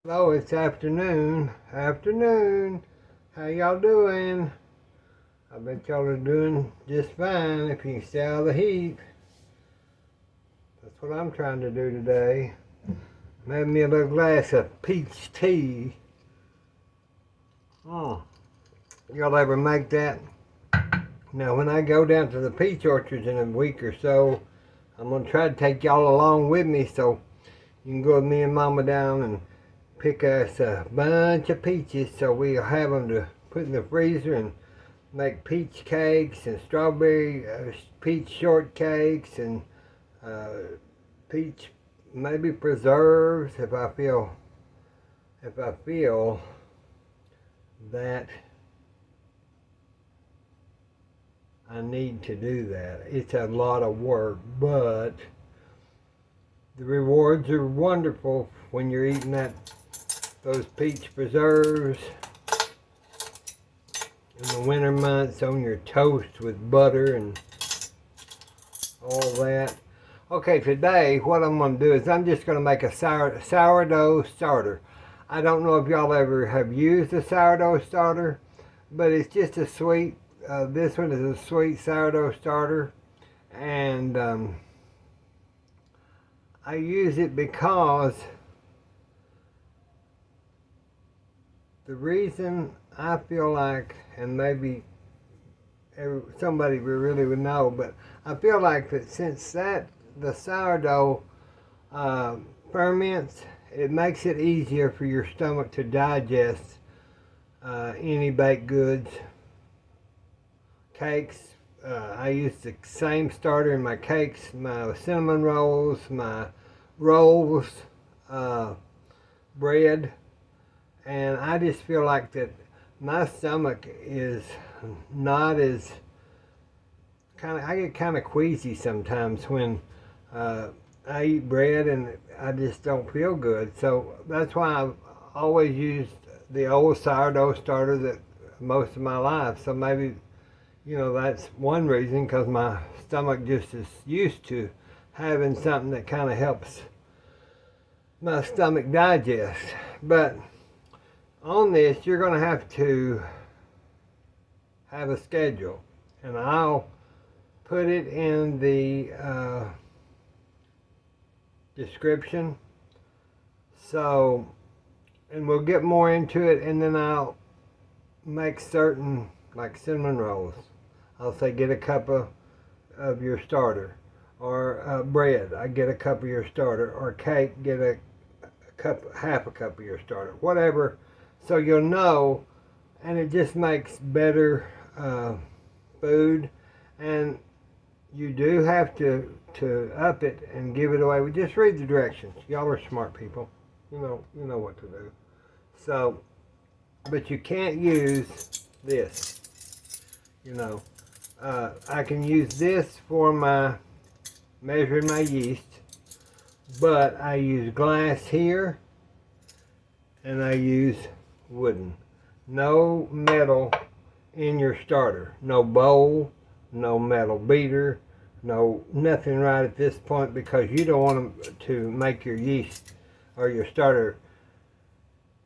Hello, it's afternoon. How y'all doing? I bet y'all are doing just fine if you can stay out of the heat. That's what I'm trying to do today. Made me a little glass of peach tea. Y'all ever make that? Now, when I go down to the peach orchards in a week or so, I'm going to try to take y'all along with me so you can go with me and Mama down and pick us a bunch of peaches so we'll have them to put in the freezer and make peach cakes and strawberry peach shortcakes and peach maybe preserves if I feel that I need to do that. It's a lot of work, but the rewards are wonderful when you're eating those peach preserves in the winter months on your toast with butter and all that. Okay, today what I'm going to do is I'm just going to make a sourdough starter. I don't know if y'all ever have used a sourdough starter, but it's just a sweet, this one is a sweet sourdough starter, and I use it because the reason I feel like, and maybe somebody really would know, but I feel like that since the sourdough ferments, it makes it easier for your stomach to digest any baked goods, cakes. I use the same starter in my cakes, my cinnamon rolls, my rolls, bread, and I just feel like that my stomach is not as I get kind of queasy sometimes when I eat bread and I just don't feel good. So that's why I've always used the old sourdough starter that most of my life. So maybe, that's one reason, because my stomach just is used to having something that kind of helps my stomach digest. But on this, you're going to have a schedule, and I'll put it in the description. So, and we'll get more into it, and then I'll make certain, like cinnamon rolls. I'll say get a cup of your starter, or bread, I get a cup of your starter, or cake, get half a cup of your starter, whatever. So you'll know, and it just makes better food. And you do have to up it and give it away. We just read the directions. Y'all are smart people. You know what to do. So, but you can't use this. I can use this for measuring my yeast, but I use glass here, and I use wooden. No metal in your starter. No bowl, no metal beater, nothing right at this point, because you don't want to make your yeast or your starter,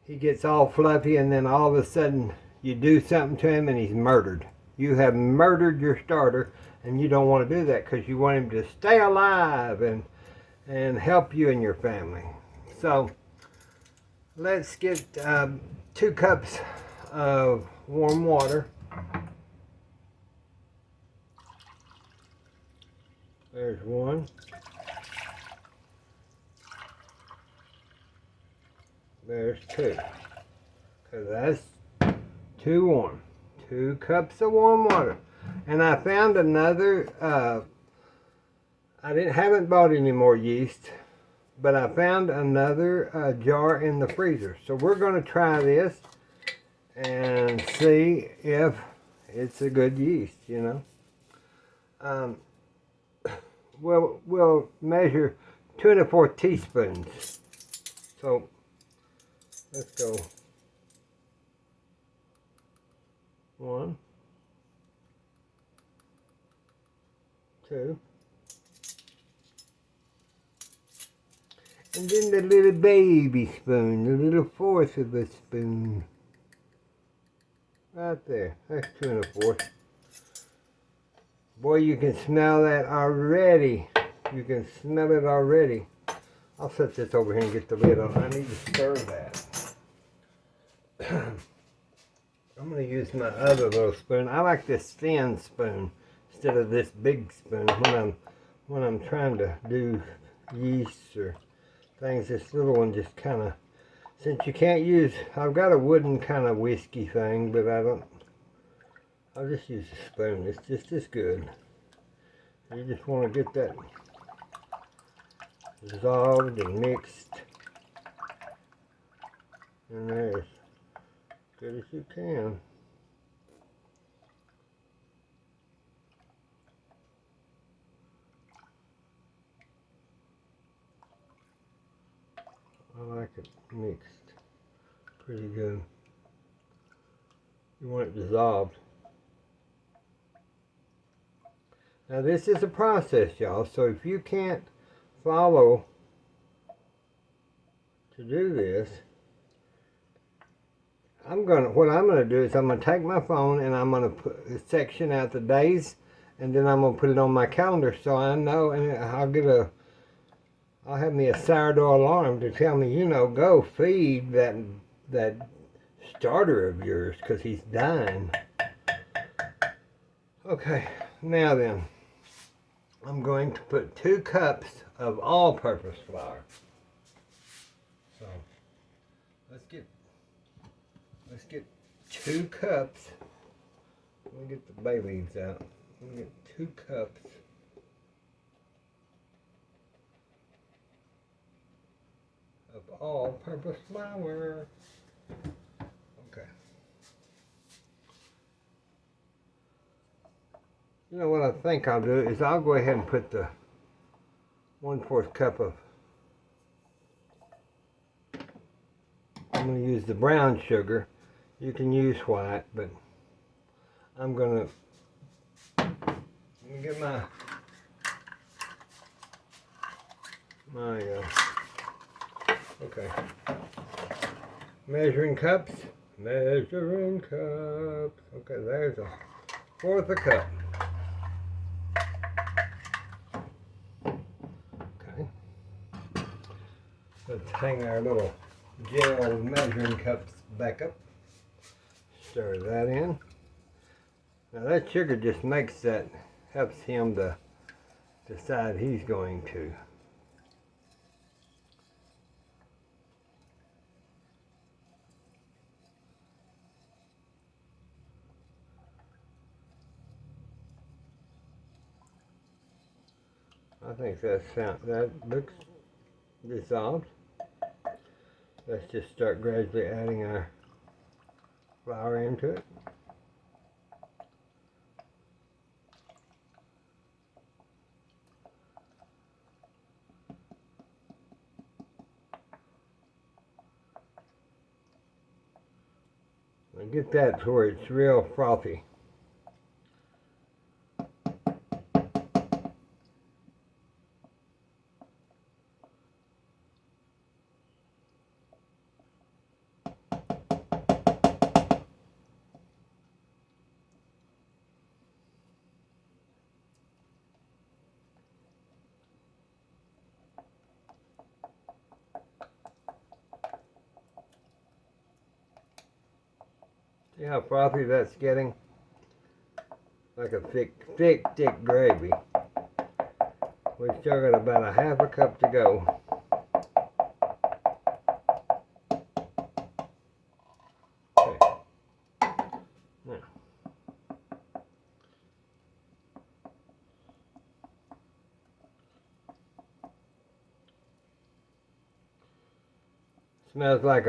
he gets all fluffy, and then all of a sudden you do something to him and he's murdered. You have murdered your starter, and you don't want to do that because you want him to stay alive and help you and your family. So let's get 2 cups of warm water. There's one. There's 2. Because that's too warm. 2 cups of warm water. And I found another, haven't bought any more yeast, but I found another jar in the freezer. So we're going to try this and see if it's a good yeast, We'll measure 2 1/4 teaspoons. So let's go 1, 2. And then the little baby spoon, the little fourth of a spoon. Right there. That's 2 1/4. Boy, you can smell that already. You can smell it already. I'll set this over here and get the lid on. I need to stir that. I'm going to use my other little spoon. I like this thin spoon instead of this big spoon when I'm trying to do yeast or things. This little one just kind of, since you can't use, I've got a wooden kind of whiskey thing, but I'll just use a spoon. It's just as good. You just want to get that dissolved and mixed in there as good as you can. I like it mixed pretty good. You want it dissolved. Now this is a process, y'all, so if you can't follow to do this, what I'm gonna do is I'm gonna take my phone and I'm gonna section out the days, and then I'm gonna put it on my calendar so I know, and I'll have me a sourdough alarm to tell me, you know, go feed that starter of yours because he's dying. Okay, now then, I'm going to put 2 cups of all-purpose flour. So let's get 2 cups. Let me get the bay leaves out. Let me get 2 cups of all-purpose flour. Okay. You know what I think I'll do is I'll go ahead and put the 1/4 cup of, I'm going to use the brown sugar. You can use white, but I'm going to, let me get my okay, measuring cups. Okay, there's a 1/4 a cup. Okay, let's hang our little gel measuring cups back up. Stir that in. Now that sugar just makes that, helps him to decide he's going to. I think that looks dissolved. Let's just start gradually adding our flour into it. And get that to where it's real frothy. See how frothy that's getting? Like a thick gravy. We've still got about a 1/2 cup to go. Okay. Now, smells like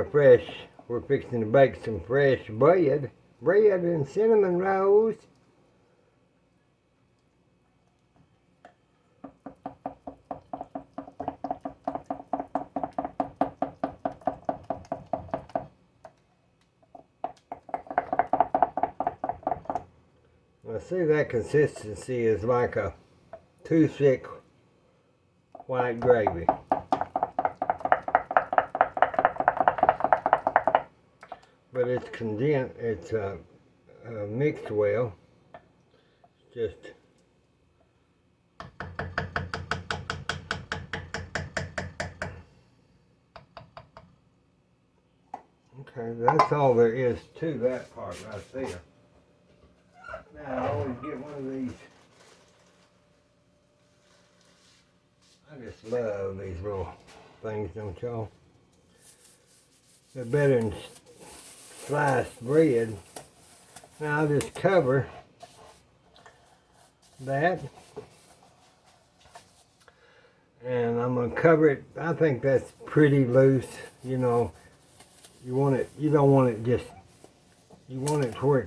we're fixing to bake some fresh bread and cinnamon rolls. Well, see, that consistency is like a too thick white gravy. but it's condensed, it's mixed well. Just okay, that's all there is to that part right there. Now I always get one of these. I just love these little things, don't y'all? They're better than sliced bread. Now I'll just cover that. And I'm going to cover it. I think that's pretty loose. You know, you don't want it just, you want it to where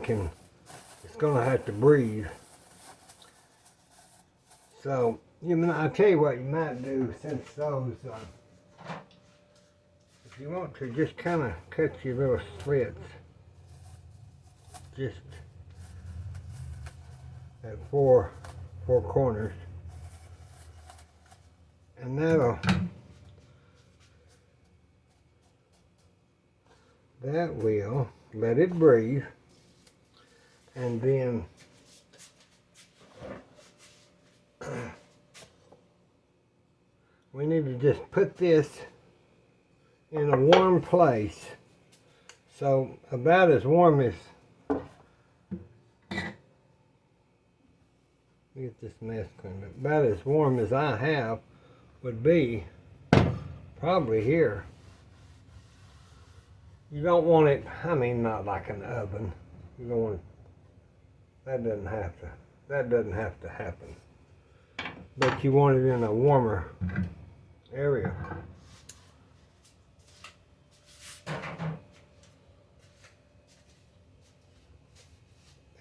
it's going to have to breathe. So, I'll tell you what you might do, since those, if you want to, just kind of cut your little slits, just at four corners, and that will let it breathe, and then we need to just put this in a warm place. So about as warm as, get this mess cleaned up, about as warm as I have would be probably here. You don't want it, I mean, not like an oven. You don't want it, that doesn't have to happen. But you want it in a warmer area.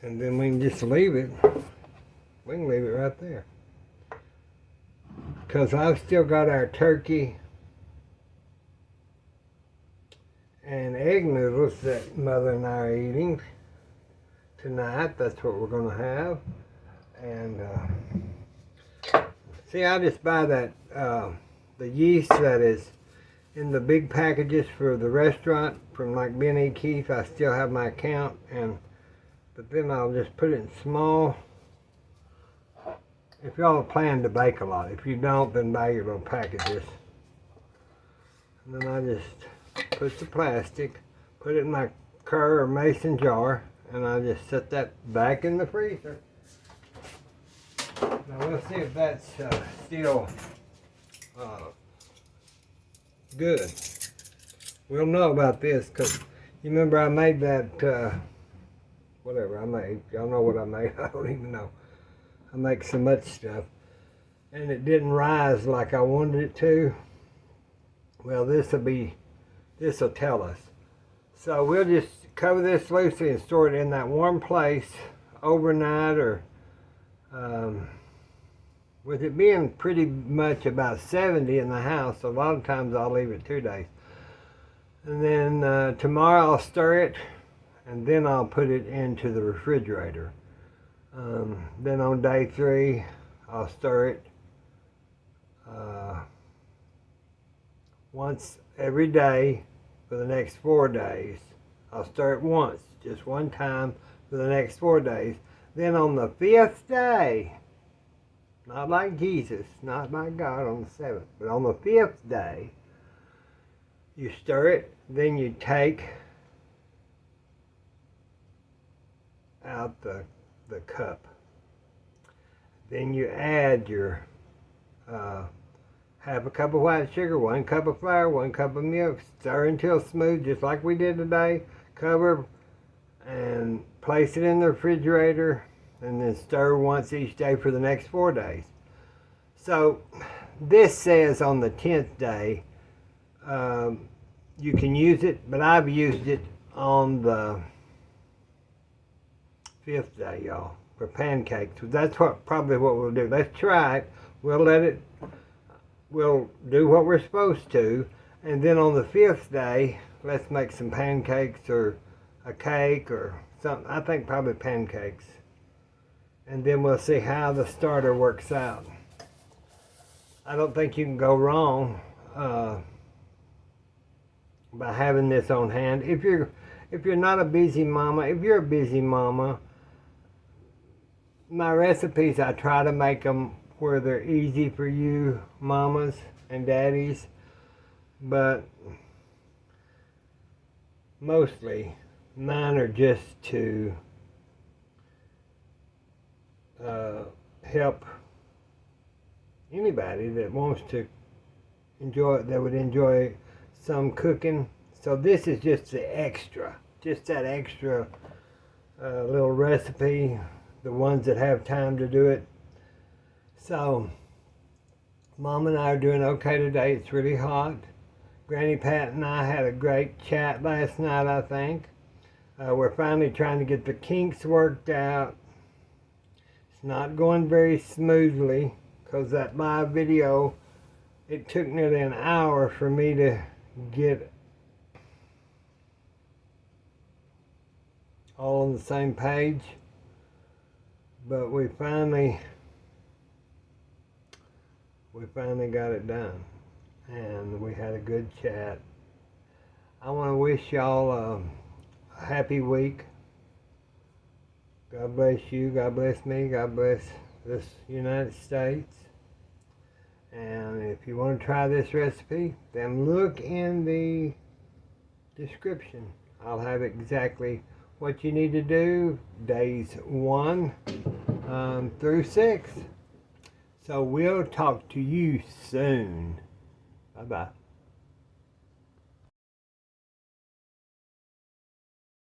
And then we can just leave it. We can leave it right there. Because I've still got our turkey and egg noodles that Mother and I are eating tonight. That's what we're going to have. And see, I just buy that the yeast that is in the big packages for the restaurant from like Ben E. Keith. I still have my account, but then I'll just put it in small. If y'all plan to bake a lot, if you don't, then buy your little packages. And then I just put the plastic, put it in my Kerr or mason jar, and I just set that back in the freezer. Now we'll see if that's still good. We'll know about this, because you remember I made that, whatever I made. Y'all know what I made? I don't even know. I make so much stuff. And it didn't rise like I wanted it to. Well, this will tell us. So we'll just cover this loosely and store it in that warm place overnight, or with it being pretty much about 70 in the house, a lot of times I'll leave it 2 days. And then tomorrow I'll stir it, and then I'll put it into the refrigerator. Then on day 3, I'll stir it once every day for the next 4 days. I'll stir it once, just one time for the next 4 days. Then on the 5th day, not like Jesus, not like God on the 7th, but on the 5th day, you stir it, then you take out the cup. Then you add your half a cup of white sugar, 1 cup of flour, 1 cup of milk, stir until smooth, just like we did today. Cover and place it in the refrigerator, and then stir once each day for the next 4 days. So this says on the 10th day you can use it, but I've used it on the 5th day, y'all, for pancakes. That's probably what we'll do. Let's try it. We'll do what we're supposed to, and then on the 5th day, let's make some pancakes or a cake or something. I think probably pancakes. And then we'll see how the starter works out. I don't think you can go wrong by having this on hand. if you're not a busy mama, if you're a busy mama, my recipes, I try to make them where they're easy for you mamas and daddies, but mostly mine are just to help anybody that wants to enjoy, that would enjoy some cooking. So this is just the extra, just that extra little recipe, the ones that have time to do it. So Mom and I are doing okay today. It's really hot. Granny Pat and I had a great chat last night, I think. We're finally trying to get the kinks worked out. It's not going very smoothly because that live video, it took nearly an hour for me to get all on the same page. But we finally got it done. And we had a good chat. I want to wish y'all a happy week. God bless you, God bless me, God bless this United States. And if you want to try this recipe, then look in the description. I'll have exactly what you need to do, days 1 through 6. So we'll talk to you soon. Bye-bye.